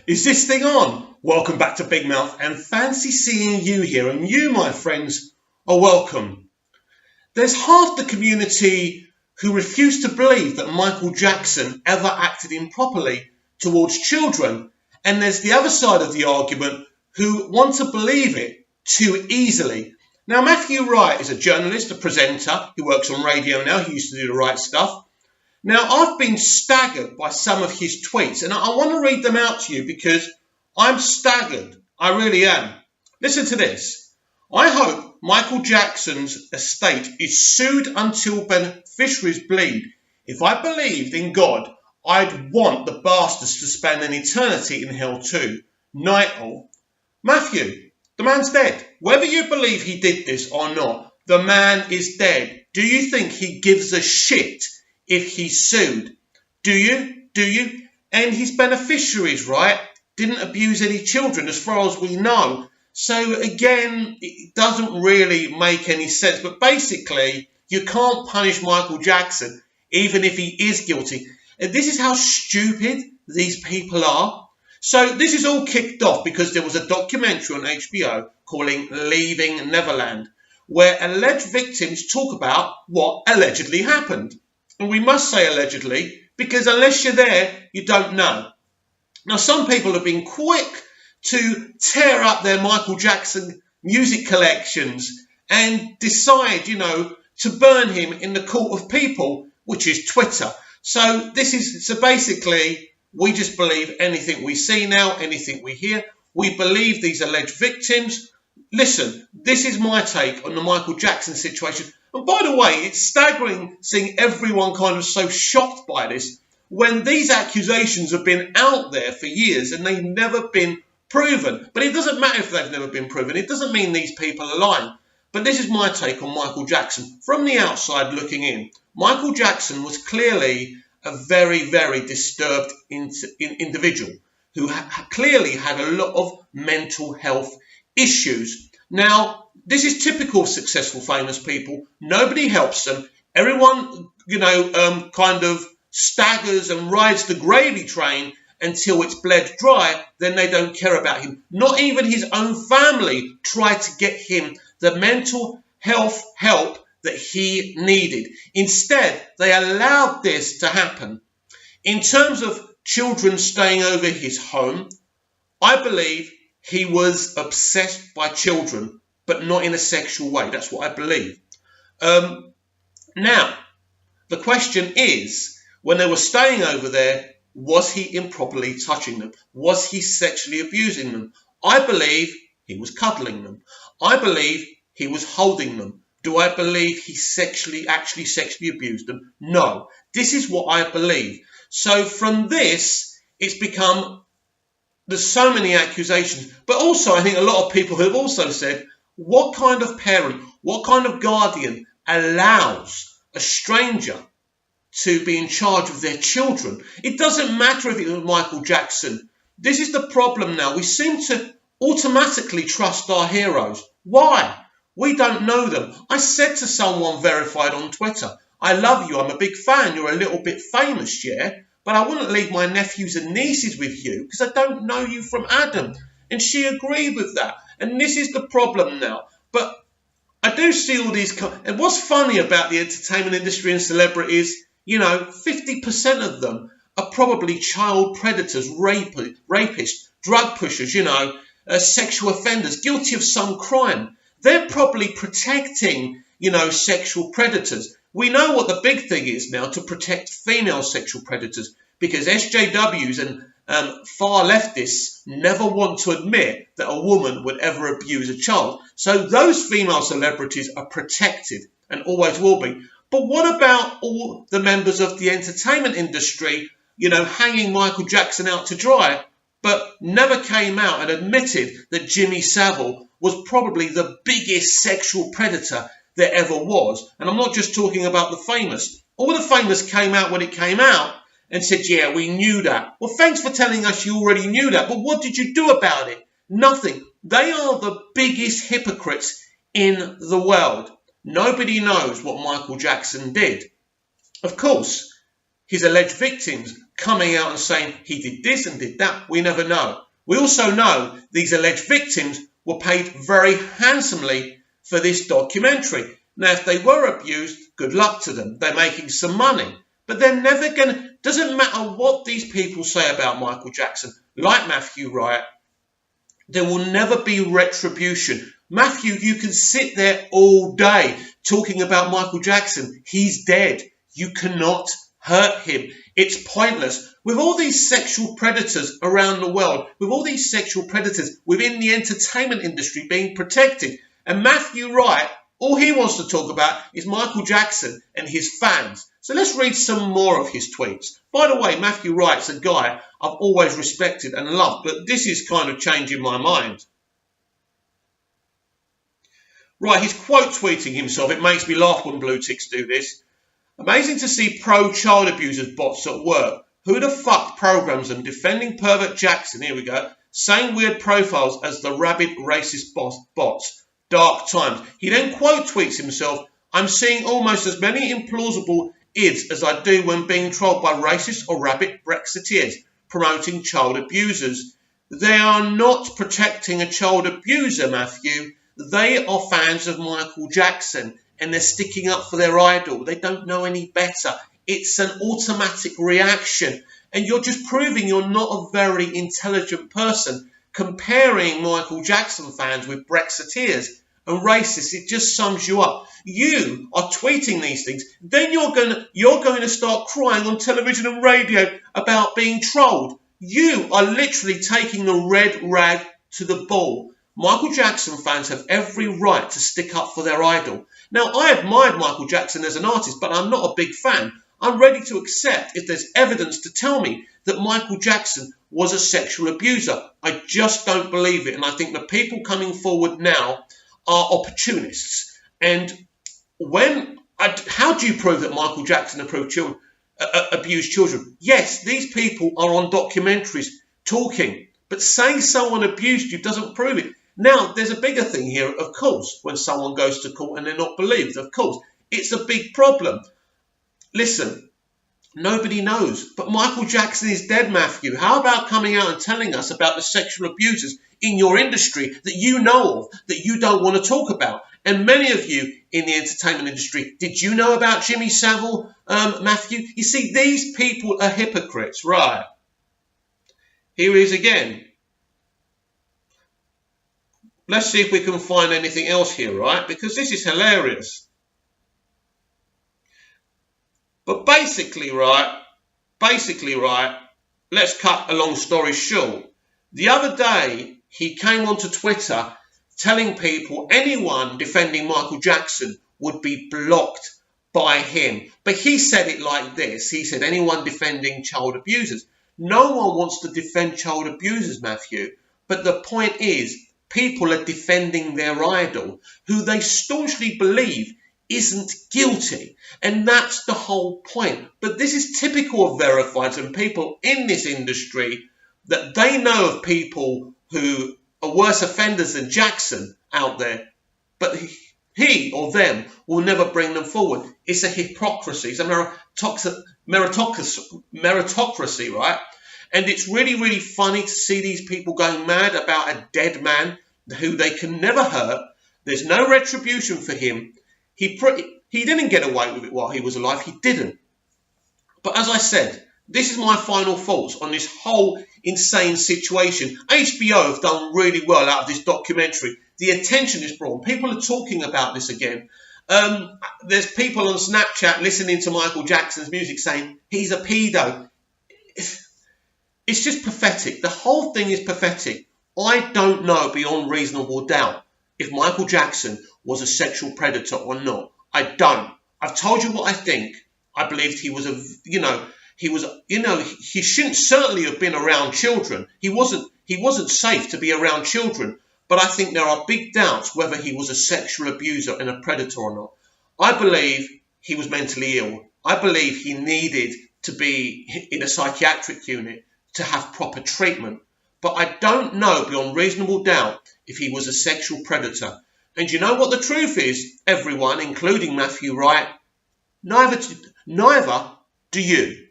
Is this thing on? Welcome back to Big Mouth, and fancy seeing you here, and you, my friends, are welcome. There's half the community who refuse to believe that Michael Jackson ever acted improperly towards children, and there's the other side of the argument who want to believe it too easily. Now, Matthew Wright is a journalist, a presenter. He works on radio now. He used to do the right stuff. Now, I've been staggered by some of his tweets, and I want to read them out to you because I'm staggered. I really am. Listen to this. I hope Michael Jackson's estate is sued until beneficiaries bleed. If I believed in God, I'd want the bastards to spend an eternity in hell too. Night all. Matthew, the man's dead. Whether you believe he did this or not, the man is dead. Do you think he gives a shit if he's sued? Do you? And his beneficiaries, right, didn't abuse any children as far as we know. So again, it doesn't really make any sense. But basically, you can't punish Michael Jackson even if he is guilty. And this is how stupid these people are. So this is all kicked off because there was a documentary on HBO calling Leaving Neverland, where alleged victims talk about what allegedly happened. And we must say allegedly, because unless you're there, you don't know. Now, some people have been quick to tear up their Michael Jackson music collections and decide, to burn him in the court of people, which is Twitter. So basically, we just believe anything we see now, anything we hear. We believe these alleged victims. Listen, this is my take on the Michael Jackson situation. And by the way, it's staggering seeing everyone kind of so shocked by this when these accusations have been out there for years and they've never been proven. But it doesn't matter if they've never been proven. It doesn't mean these people are lying. But this is my take on Michael Jackson. From the outside looking in, Michael Jackson was clearly a very, very disturbed individual who clearly had a lot of mental health issues. Now, this is typical of successful, famous people. Nobody helps them. Everyone, kind of staggers and rides the gravy train until it's bled dry. Then they don't care about him. Not even his own family tried to get him the mental health help that he needed. Instead, they allowed this to happen. In terms of children staying over his home, I believe he was obsessed by children, but not in a sexual way. That's what I believe. Now, the question is, when they were staying over there, was he improperly touching them? Was he sexually abusing them? I believe he was cuddling them. I believe he was holding them. Do I believe he actually sexually abused them? No. This is what I believe. So from this, it's become, there's so many accusations. But also, I think a lot of people have also said, what kind of parent, what kind of guardian allows a stranger to be in charge of their children? It doesn't matter if it was Michael Jackson. This is the problem now. We seem to automatically trust our heroes. Why? We don't know them. I said to someone verified on Twitter, I love you, I'm a big fan, you're a little bit famous, yeah? But I wouldn't leave my nephews and nieces with you because I don't know you from Adam. And she agreed with that. And this is the problem now. But I do see all these... And what's funny about the entertainment industry and celebrities, 50% of them are probably child predators, rapists, drug pushers, sexual offenders, guilty of some crime. They're probably protecting, sexual predators. We know what the big thing is now to protect female sexual predators because SJWs and far leftists never want to admit that a woman would ever abuse a child. So those female celebrities are protected and always will be. But what about all the members of the entertainment industry, hanging Michael Jackson out to dry, but never came out and admitted that Jimmy Savile was probably the biggest sexual predator there ever was? And I'm not just talking about the famous. All the famous came out when it came out and said, yeah, we knew that. Well, thanks for telling us you already knew that, but what did you do about it? Nothing. They are the biggest hypocrites in the world. Nobody knows what Michael Jackson did. Of course, his alleged victims coming out and saying he did this and did that. We never know. We also know these alleged victims were paid very handsomely for this documentary. Now, if they were abused, good luck to them. They're making some money. But they're never going to, doesn't matter what these people say about Michael Jackson, like Matthew Wright, there will never be retribution. Matthew, you can sit there all day talking about Michael Jackson. He's dead. You cannot hurt him. It's pointless. With all these sexual predators around the world, with all these sexual predators within the entertainment industry being protected, and Matthew Wright, all he wants to talk about is Michael Jackson and his fans. So let's read some more of his tweets. By the way, Matthew Wright's a guy I've always respected and loved, but this is kind of changing my mind. Right, he's quote tweeting himself. It makes me laugh when blue ticks do this. Amazing to see pro-child abusers bots at work. Who the fuck programs them defending pervert Jackson? Here we go. Same weird profiles as the rabid racist bots. Dark times. He then quote tweets himself. I'm seeing almost as many implausible ids as I do when being trolled by racist or rabid Brexiteers promoting child abusers. They are not protecting a child abuser, Matthew. They are fans of Michael Jackson and they're sticking up for their idol. They don't know any better. It's an automatic reaction. And you're just proving you're not a very intelligent person comparing Michael Jackson fans with Brexiteers and racists. It just sums you up. You are tweeting these things. Then you're going to start crying on television and radio about being trolled. You are literally taking the red rag to the bull. Michael Jackson fans have every right to stick up for their idol. Now, I admired Michael Jackson as an artist, but I'm not a big fan. I'm ready to accept if there's evidence to tell me that Michael Jackson was a sexual abuser. I just don't believe it. And I think the people coming forward now are opportunists. And how do you prove that Michael Jackson abused children? Yes, these people are on documentaries talking, but saying someone abused you doesn't prove it. Now, there's a bigger thing here, of course, when someone goes to court and they're not believed. Of course, it's a big problem. Listen, nobody knows, but Michael Jackson is dead, Matthew. How about coming out and telling us about the sexual abusers in your industry that you know of, that you don't want to talk about? And many of you in the entertainment industry, did you know about Jimmy Savile, Matthew? You see, these people are hypocrites, right? Here he is again. Let's see if we can find anything else here, right? Because this is hilarious. But basically, right, let's cut a long story short. The other day, he came onto Twitter telling people anyone defending Michael Jackson would be blocked by him. But he said it like this. He said anyone defending child abusers. No one wants to defend child abusers, Matthew. But the point is, people are defending their idol, who they staunchly believe isn't guilty. And that's the whole point. But this is typical of verifieds and people in this industry, that they know of people who are worse offenders than Jackson out there, but he or them will never bring them forward. It's a hypocrisy. It's a meritocracy, right? And it's really, really funny to see these people going mad about a dead man who they can never hurt. There's no retribution for him. He didn't get away with it while he was alive. He didn't. But as I said, this is my final thoughts on this whole insane situation. HBO have done really well out of this documentary. The attention is brought. People are talking about this again. There's people on Snapchat listening to Michael Jackson's music saying he's a pedo. It's just pathetic. The whole thing is pathetic. I don't know beyond reasonable doubt if Michael Jackson was a sexual predator or not. I don't. I've told you what I think. I believed he was he shouldn't certainly have been around children. He wasn't safe to be around children. But I think there are big doubts whether he was a sexual abuser and a predator or not. I believe he was mentally ill. I believe he needed to be in a psychiatric unit to have proper treatment. But I don't know beyond reasonable doubt if he was a sexual predator. And you know what the truth is, everyone, including Matthew Wright? Neither do you.